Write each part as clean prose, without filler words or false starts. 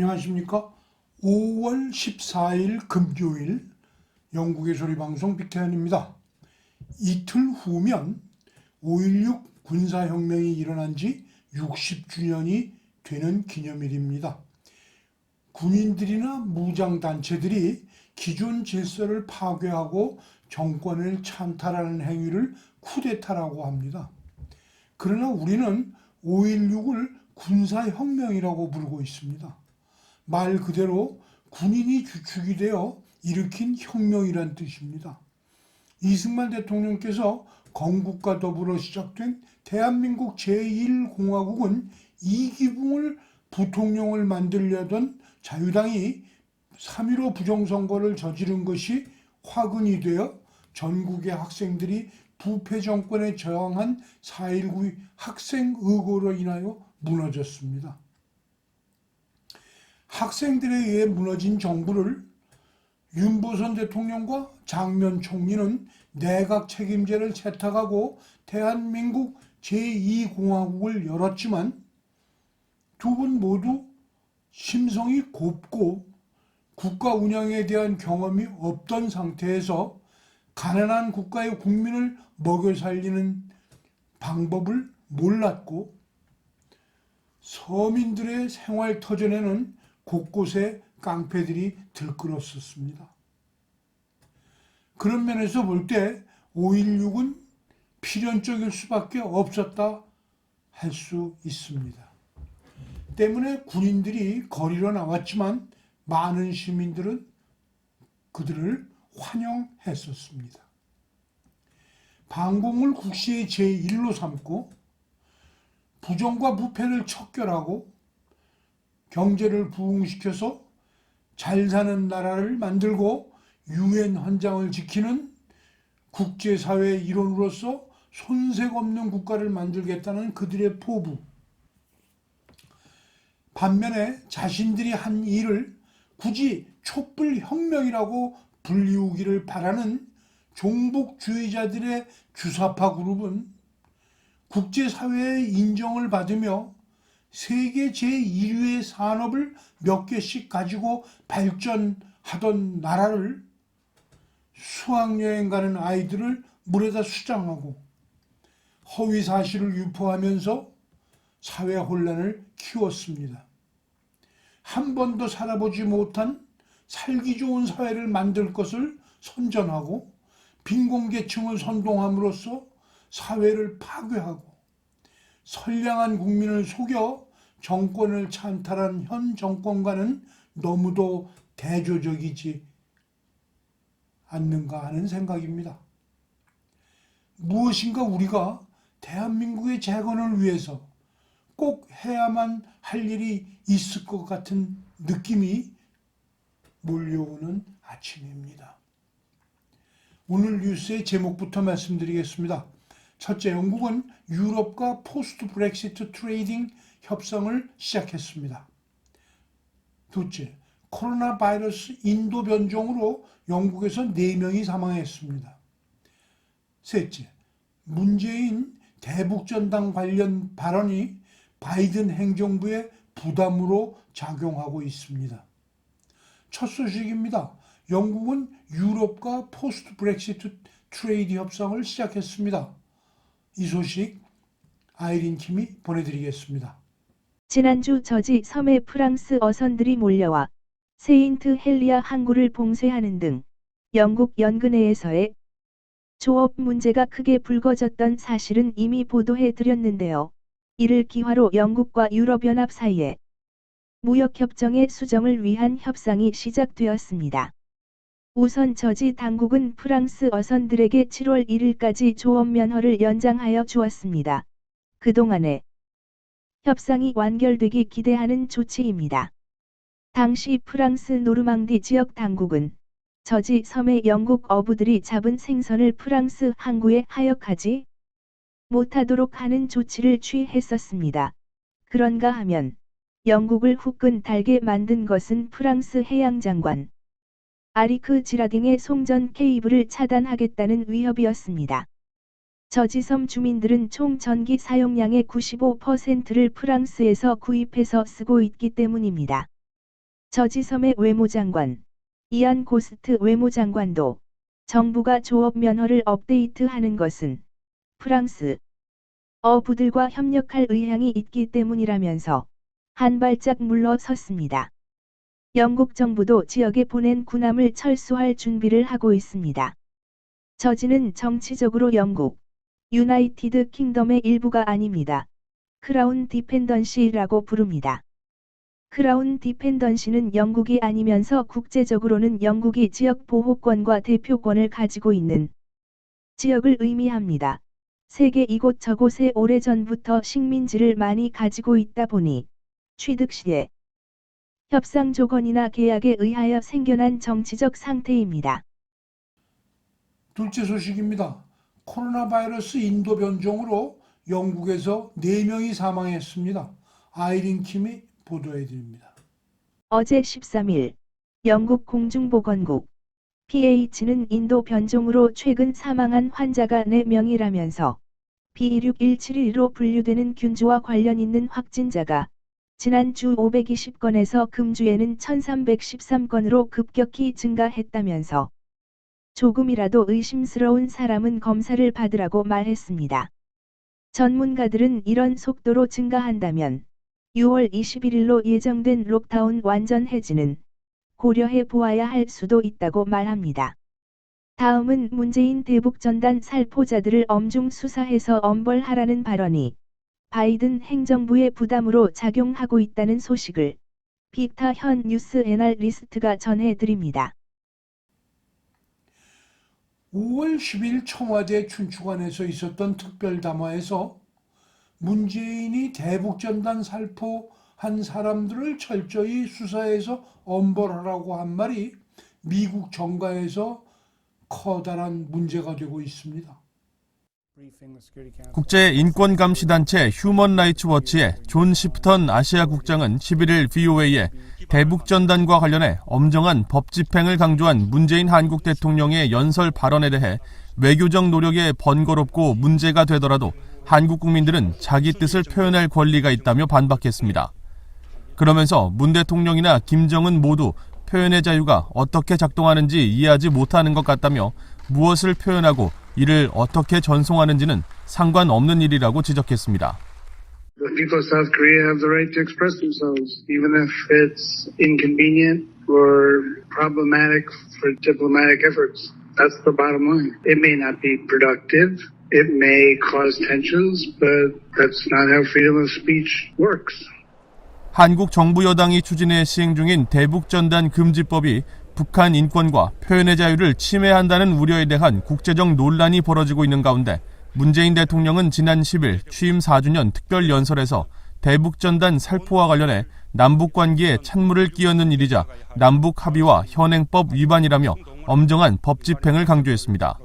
안녕하십니까. 5월 14일 금요일 영국의 소리방송 빅태현입니다. 이틀 후면 5.16 군사혁명이 일어난 지 60주년이 되는 기념일입니다. 군인들이나 무장단체들이 기존 질서를 파괴하고 정권을 찬탈하는 행위를 쿠데타라고 합니다. 그러나 우리는 5.16을 군사혁명이라고 부르고 있습니다. 말 그대로 군인이 주축이 되어 일으킨 혁명이란 뜻입니다. 이승만 대통령께서 건국과 더불어 시작된 대한민국 제1공화국은 이기붕을 부통령을 만들려던 자유당이 3.15 부정선거를 저지른 것이 화근이 되어 전국의 학생들이 부패 정권에 저항한 4.19 학생의거로 인하여 무너졌습니다. 학생들에 의해 무너진 정부를 윤보선 대통령과 장면 총리는 내각 책임제를 채택하고 대한민국 제2공화국을 열었지만 두 분 모두 심성이 곱고 국가 운영에 대한 경험이 없던 상태에서 가난한 국가의 국민을 먹여 살리는 방법을 몰랐고 서민들의 생활 터전에는 곳곳에 깡패들이 들끓었었습니다. 그런 면에서 볼 때 5.16은 필연적일 수밖에 없었다 할 수 있습니다. 때문에 군인들이 거리로 나왔지만 많은 시민들은 그들을 환영했었습니다. 반공을 국시의 제1로 삼고 부정과 부패를 척결하고 경제를 부흥시켜서 잘 사는 나라를 만들고 유엔 헌장을 지키는 국제사회의 일원으로서 손색 없는 국가를 만들겠다는 그들의 포부. 반면에 자신들이 한 일을 굳이 촛불혁명이라고 불리우기를 바라는 종북주의자들의 주사파 그룹은 국제사회의 인정을 받으며 세계 제1위의 산업을 몇 개씩 가지고 발전하던 나라를 수학여행 가는 아이들을 물에다 수장하고 허위 사실을 유포하면서 사회 혼란을 키웠습니다. 한 번도 살아보지 못한 살기 좋은 사회를 만들 것을 선전하고 빈곤계층을 선동함으로써 사회를 파괴하고 선량한 국민을 속여 정권을 찬탈한 현 정권과는 너무도 대조적이지 않는가 하는 생각입니다. 무엇인가 우리가 대한민국의 재건을 위해서 꼭 해야만 할 일이 있을 것 같은 느낌이 몰려오는 아침입니다. 오늘 뉴스의 제목부터 말씀드리겠습니다. 첫째, 영국은 유럽과 포스트 브렉시트 트레이딩 협상을 시작했습니다. 둘째, 코로나 바이러스 인도 변종으로 영국에서 4명이 사망했습니다. 셋째, 문재인 대북전당 관련 발언이 바이든 행정부의 부담으로 작용하고 있습니다. 첫 소식입니다. 영국은 유럽과 포스트 브렉시트 트레이드 협상을 시작했습니다. 이 소식 아이린 킴이 보내드리겠습니다. 지난주 저지 섬에 프랑스 어선들이 몰려와 세인트 헬리아 항구를 봉쇄하는 등 영국 연근해에서의 조업 문제가 크게 불거졌던 사실은 이미 보도해 드렸는데요. 이를 기화로 영국과 유럽연합 사이에 무역협정의 수정을 위한 협상이 시작되었습니다. 우선 저지 당국은 프랑스 어선들에게 7월 1일까지 조업 면허를 연장하여 주었습니다. 그동안에 협상이 완결되기 기대하는 조치입니다. 당시 프랑스 노르망디 지역 당국은 저지 섬의 영국 어부들이 잡은 생선을 프랑스 항구에 하역하지 못하도록 하는 조치를 취했었습니다. 그런가 하면 영국을 후끈 달게 만든 것은 프랑스 해양장관 아리크 지라딩의 송전 케이블을 차단하겠다는 위협이었습니다. 저지섬 주민들은 총 전기 사용량의 95%를 프랑스에서 구입해서 쓰고 있기 때문입니다. 저지섬의 외무장관, 이안 고스트 외무장관도 정부가 조업 면허를 업데이트하는 것은 프랑스 어부들과 협력할 의향이 있기 때문이라면서 한 발짝 물러섰습니다. 영국 정부도 지역에 보낸 군함을 철수할 준비를 하고 있습니다. 저지는 정치적으로 영국, 유나이티드 킹덤의 일부가 아닙니다. 크라운 디펜던시라고 부릅니다. 크라운 디펜던시는 영국이 아니면서 국제적으로는 영국이 지역 보호권과 대표권을 가지고 있는 지역을 의미합니다. 세계 이곳저곳에 오래전부터 식민지를 많이 가지고 있다 보니 취득 시에 협상 조건이나 계약에 의하여 생겨난 정치적 상태입니다. 둘째 소식입니다. 코로나 바이러스 인도 변종으로 영국에서 4명이 사망했습니다. 아이린 킴이 보도해드립니다. 어제 13일 영국 공중보건국 PH는 인도 변종으로 최근 사망한 환자가 4명이라면서 B16171로 분류되는 균주와 관련 있는 확진자가 지난주 520건에서 금주에는 1313건으로 급격히 증가했다면서 조금이라도 의심스러운 사람은 검사를 받으라고 말했습니다. 전문가들은 이런 속도로 증가한다면 6월 21일로 예정된 록다운 완전 해지는 고려해 보아야 할 수도 있다고 말합니다. 다음은 문재인 대북전단 살포자들을 엄중 수사해서 엄벌하라는 발언이 바이든 행정부의 부담으로 작용하고 있다는 소식을 비타 현 뉴스 애널리스트가 전해드립니다. 5월 10일 청와대 춘추관에서 있었던 특별담화에서 문재인이 대북전단 살포한 사람들을 철저히 수사해서 엄벌하라고 한 말이 미국 정가에서 커다란 문제가 되고 있습니다. 국제인권감시단체 휴먼 라이츠 워치의 존 시프턴 아시아 국장은 11일 VOA에 대북전단과 관련해 엄정한 법 집행을 강조한 문재인 한국 대통령의 연설 발언에 대해 외교적 노력에 번거롭고 문제가 되더라도 한국 국민들은 자기 뜻을 표현할 권리가 있다며 반박했습니다. 그러면서 문 대통령이나 김정은 모두 표현의 자유가 어떻게 작동하는지 이해하지 못하는 것 같다며 무엇을 표현하고 이를 어떻게 전송하는지는 상관없는 일이라고 지적했습니다. The people of South Korea have the right to express themselves, even if it's inconvenient or problematic for diplomatic efforts. That's the bottom line. It may not be productive. It may cause tensions, but that's not how freedom of speech works. 한국 정부 여당이 추진해 시행 중인 대북전단 금지법이 북한 인권과 표현의 자유를 침해한다는 우려에 대한 국제적 논란이 벌어지고 있는 가운데 문재인 대통령은 지난 10일 취임 4주년 특별연설에서 대북전단 살포와 관련해 남북관계에 찬물을 끼얹는 일이자 남북합의와 현행법 위반이라며 엄정한 법 집행을 강조했습니다.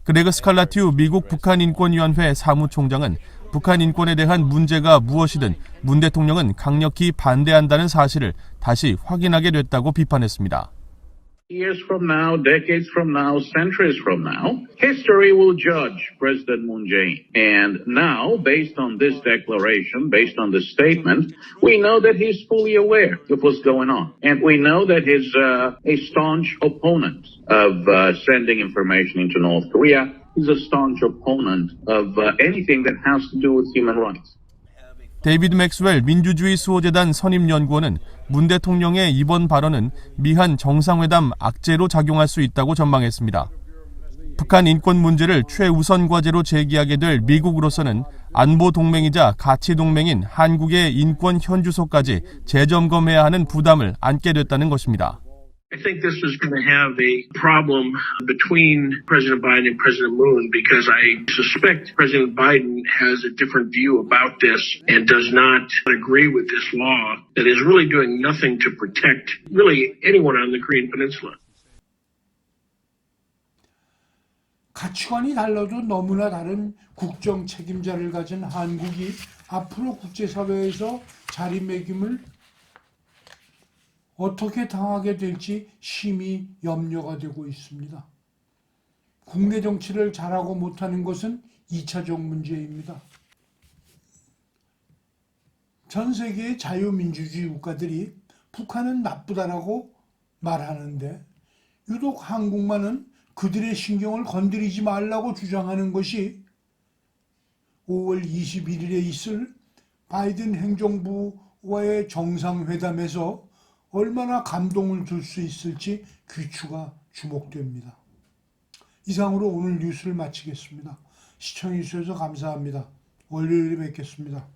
그레그 스칼라튜 미국 북한인권위원회 사무총장은 북한 인권에 대한 문제가 무엇이든 문 대통령은 강력히 반대한다는 사실을 다시 확인하게 됐다고 비판했습니다. Years from now, decades from now, centuries from now, history will judge President Moon Jae-in. And now, based on this declaration, based on this statement, we know that he's fully aware of what's going on. And we know that he's a staunch opponent of sending information into North Korea. He's a staunch opponent of anything that has to do with human rights. 데이비드 맥스웰 민주주의 수호재단 선임연구원은 문 대통령의 이번 발언은 미한 정상회담 악재로 작용할 수 있다고 전망했습니다. 북한 인권 문제를 최우선 과제로 제기하게 될 미국으로서는 안보 동맹이자 가치 동맹인 한국의 인권 현주소까지 재점검해야 하는 부담을 안게 됐다는 것입니다. I think this is going to have a problem between President Biden and President Moon because I suspect President Biden has a different view about this and does not agree with this law that is really doing nothing to protect really anyone on the Korean Peninsula. 가치관이 달라도 너무나 다른 국정 책임자를 가진 한국이 앞으로 국제사회에서 자리매김을 어떻게 당하게 될지 심히 염려가 되고 있습니다. 국내 정치를 잘하고 못하는 것은 2차적 문제입니다. 전 세계의 자유민주주의 국가들이 북한은 나쁘다라고 말하는데 유독 한국만은 그들의 신경을 건드리지 말라고 주장하는 것이 5월 21일에 있을 바이든 행정부와의 정상회담에서 얼마나 감동을 줄 수 있을지 귀추가 주목됩니다. 이상으로 오늘 뉴스를 마치겠습니다. 시청해주셔서 감사합니다. 월요일에 뵙겠습니다.